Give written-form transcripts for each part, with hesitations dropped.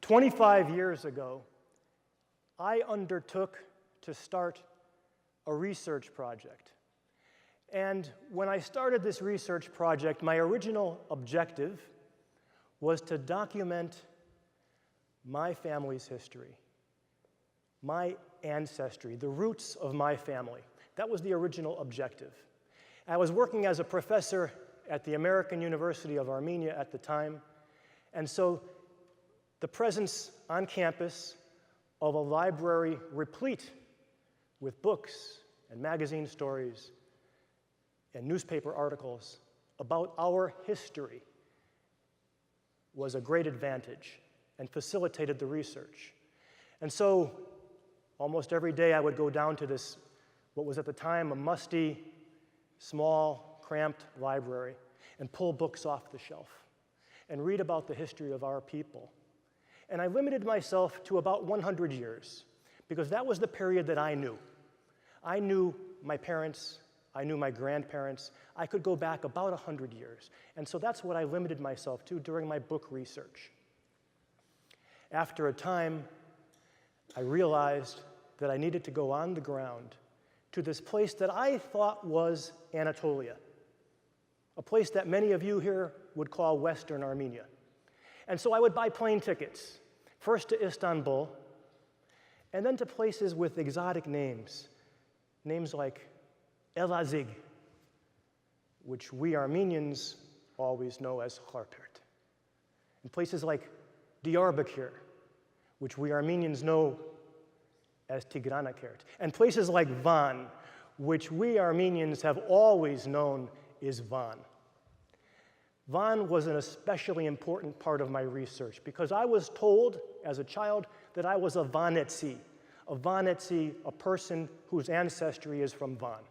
25 years ago, I undertook to start a research project. And when I started this research project, my original objective was to document my family's history, my ancestry, the roots of my family. That was the original objective. I was working as a professor at the American University of Armenia at the time, and so the presence on campus of a library replete with books and magazine stories and newspaper articles about our history was a great advantage and facilitated the research. And so almost every day I would go down to this, what was at the time a musty, small, cramped library, and pull books off the shelf and read about the history of our people. And I limited myself to about 100 years because that was the period that I knew. I knew my parents, I knew my grandparents. I could go back about 100 years. And so that's what I limited myself to during my book research. After a time, I realized that I needed to go on the ground to this place that I thought was Anatolia, a place that many of you here would call Western Armenia. And so I would buy plane tickets, first to Istanbul, and then to places with exotic names, names like Elazig, which we Armenians always know as Kharpert, and places like Diyarbakir, which we Armenians know as Tigranakert, and places like Van, which we Armenians have always known is Van. Van was an especially important part of my research because I was told as a child that I was a Vanetsi, a person whose ancestry is from Van.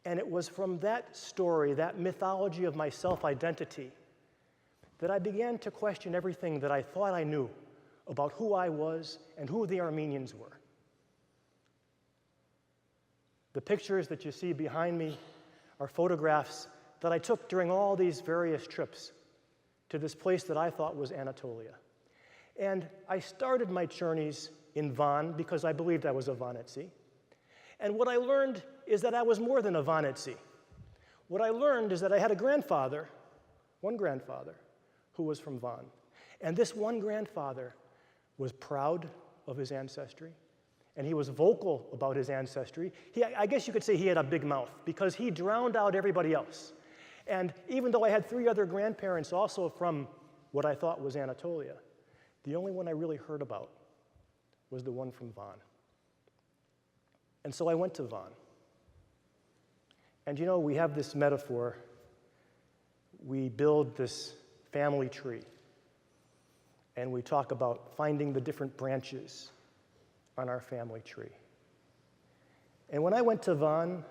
And it was from that story, that mythology of my self-identity, that I began to question everything that I thought I knew about who I was and who the Armenians were. The pictures that you see behind me are photographs that I took during all these various trips to this place that I thought was Anatolia. And I started my journeys in Van because I believed I was a Vanetsi. And what I learned is that I was more than a Vanetsi. What I learned is that I had a grandfather, one grandfather, who was from Van. And this one grandfather was proud of his ancestry, and he was vocal about his ancestry. I guess you could say he had a big mouth because he drowned out everybody else. And even though I had 3 other grandparents also from what I thought was Anatolia, the only one I really heard about was the one from Van. And so I went to Van. And you know, we have this metaphor. We build this family tree, and we talk about finding the different branches on our family tree. And when I went to Van,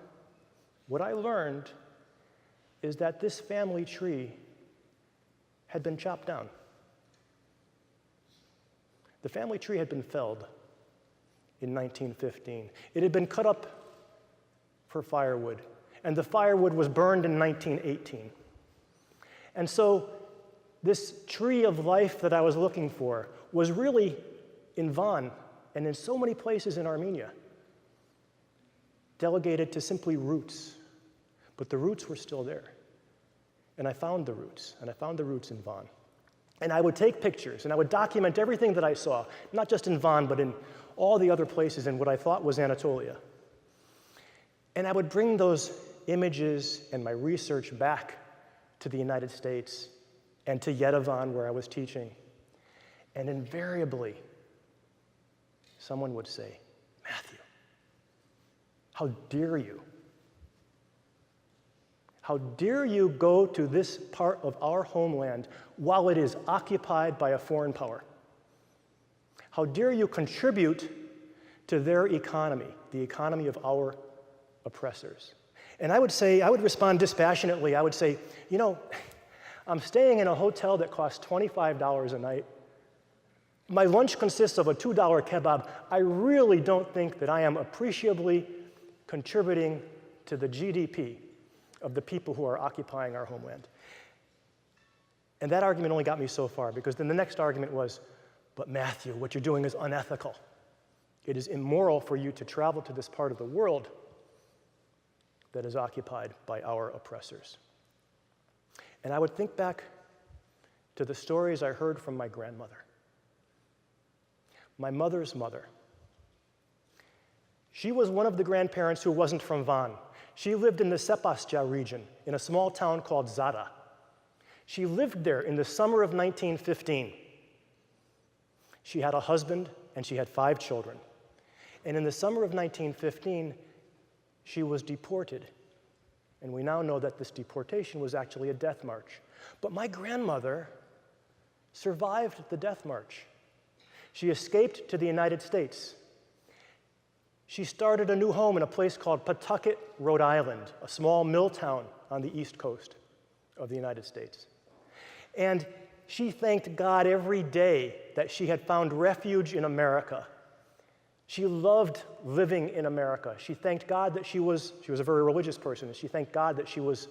what I learned is that this family tree had been chopped down. The family tree had been felled in 1915. It had been cut up for firewood, and the firewood was burned in 1918. And so this tree of life that I was looking for was really in Van and in so many places in Armenia, delegated to simply roots. But the roots were still there. And I found the roots, and I found the roots in Van. And I would take pictures, and I would document everything that I saw, not just in Van, but in all the other places in what I thought was Anatolia. And I would bring those images and my research back to the United States and to Yerevan, where I was teaching. And invariably, someone would say, "Matthew, how dare you? How dare you go to this part of our homeland while it is occupied by a foreign power? How dare you contribute to their economy, the economy of our oppressors?" And I would respond dispassionately. I would say, you know, I'm staying in a hotel that costs $25 a night. My lunch consists of a $2 kebab. I really don't think that I am appreciably contributing to the GDP of the people who are occupying our homeland. And that argument only got me so far, because then the next argument was, "But Matthew, what you're doing is unethical. It is immoral for you to travel to this part of the world that is occupied by our oppressors." And I would think back to the stories I heard from my grandmother, my mother's mother. She was one of the grandparents who wasn't from Van. She lived in the Sepastia region in a small town called Zara. She lived there in the summer of 1915. She had a husband and she had 5 children. And in the summer of 1915, she was deported. And we now know that this deportation was actually a death march. But my grandmother survived the death march. She escaped to the United States. She started a new home in a place called Pawtucket, Rhode Island, a small mill town on the east coast of the United States. And she thanked God every day that she had found refuge in America. She loved living in America. She thanked God that she was a very religious person, and she thanked God that she was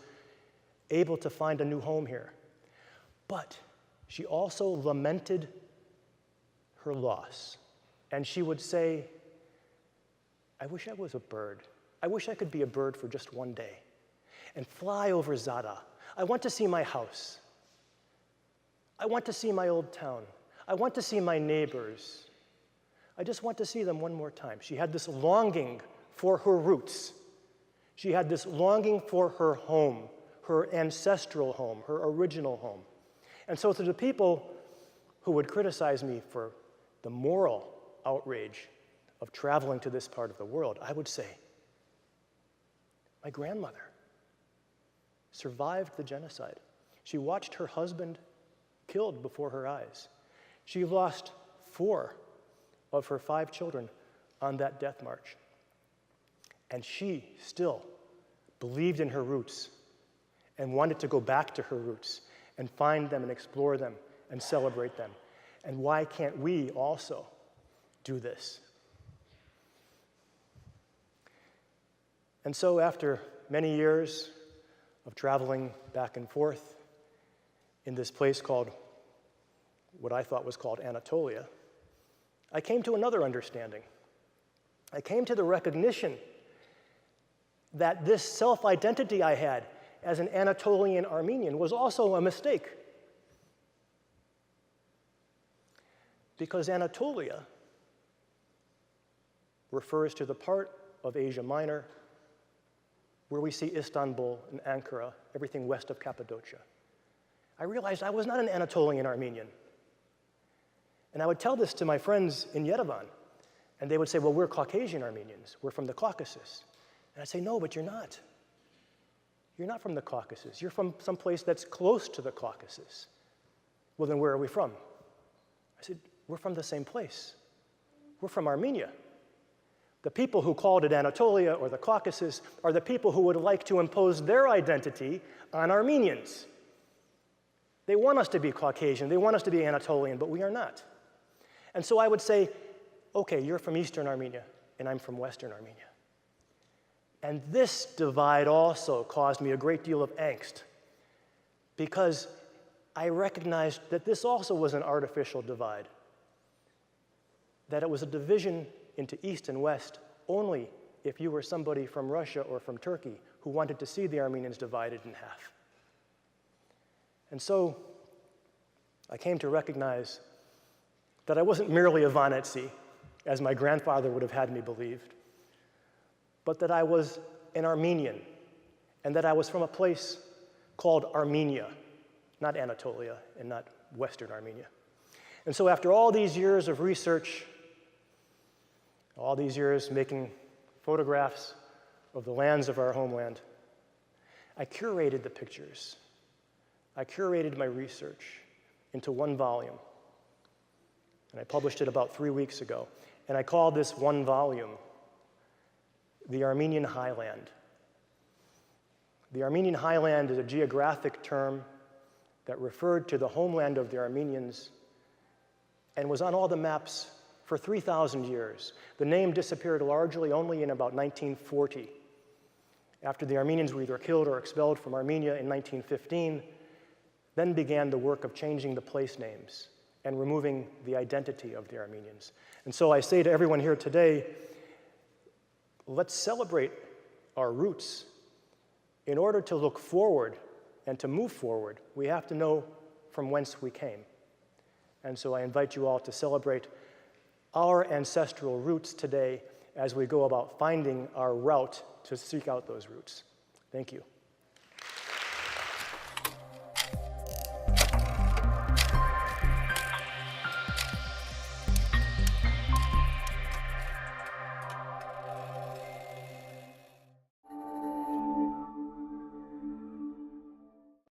able to find a new home here. But she also lamented her loss. And she would say, "I wish I was a bird. I wish I could be a bird for just one day and fly over Zara. I want to see my house. I want to see my old town. I want to see my neighbors. I just want to see them one more time." She had this longing for her roots. She had this longing for her home, her ancestral home, her original home. And so to the people who would criticize me for the moral outrage of traveling to this part of the world, I would say, my grandmother survived the genocide. She watched her husband killed before her eyes. She lost 4 of her 5 children on that death march. And she still believed in her roots and wanted to go back to her roots and find them and explore them and celebrate them. And why can't we also do this? And so after many years of traveling back and forth in this place called, what I thought was called Anatolia, I came to another understanding. I came to the recognition that this self-identity I had as an Anatolian Armenian was also a mistake. Because Anatolia refers to the part of Asia Minor where we see Istanbul and Ankara, everything west of Cappadocia. I realized I was not an Anatolian Armenian. And I would tell this to my friends in Yerevan, and they would say, "Well, we're Caucasian Armenians. We're from the Caucasus." And I'd say, "No, but you're not. You're not from the Caucasus. You're from some place that's close to the Caucasus." "Well, then where are we from?" I said, "We're from the same place. We're from Armenia." The people who called it Anatolia or the Caucasus are the people who would like to impose their identity on Armenians. They want us to be Caucasian, they want us to be Anatolian, but we are not. And so I would say, okay, you're from Eastern Armenia, and I'm from Western Armenia. And this divide also caused me a great deal of angst, because I recognized that this also was an artificial divide, that it was a division into East and West only if you were somebody from Russia or from Turkey who wanted to see the Armenians divided in half. And so I came to recognize that I wasn't merely a Vanetsi, as my grandfather would have had me believe, but that I was an Armenian, and that I was from a place called Armenia, not Anatolia and not Western Armenia. And so after all these years of research, all these years making photographs of the lands of our homeland, I curated the pictures. I curated my research into one volume, and I published it about 3 weeks ago. And I called this one volume the Armenian Highland. The Armenian Highland is a geographic term that referred to the homeland of the Armenians and was on all the maps for 3,000 years. The name disappeared largely only in about 1940. After the Armenians were either killed or expelled from Armenia in 1915, then began the work of changing the place names and removing the identity of the Armenians. And so I say to everyone here today, let's celebrate our roots. In order to look forward and to move forward, we have to know from whence we came. And so I invite you all to celebrate our ancestral roots today as we go about finding our route to seek out those roots. Thank you.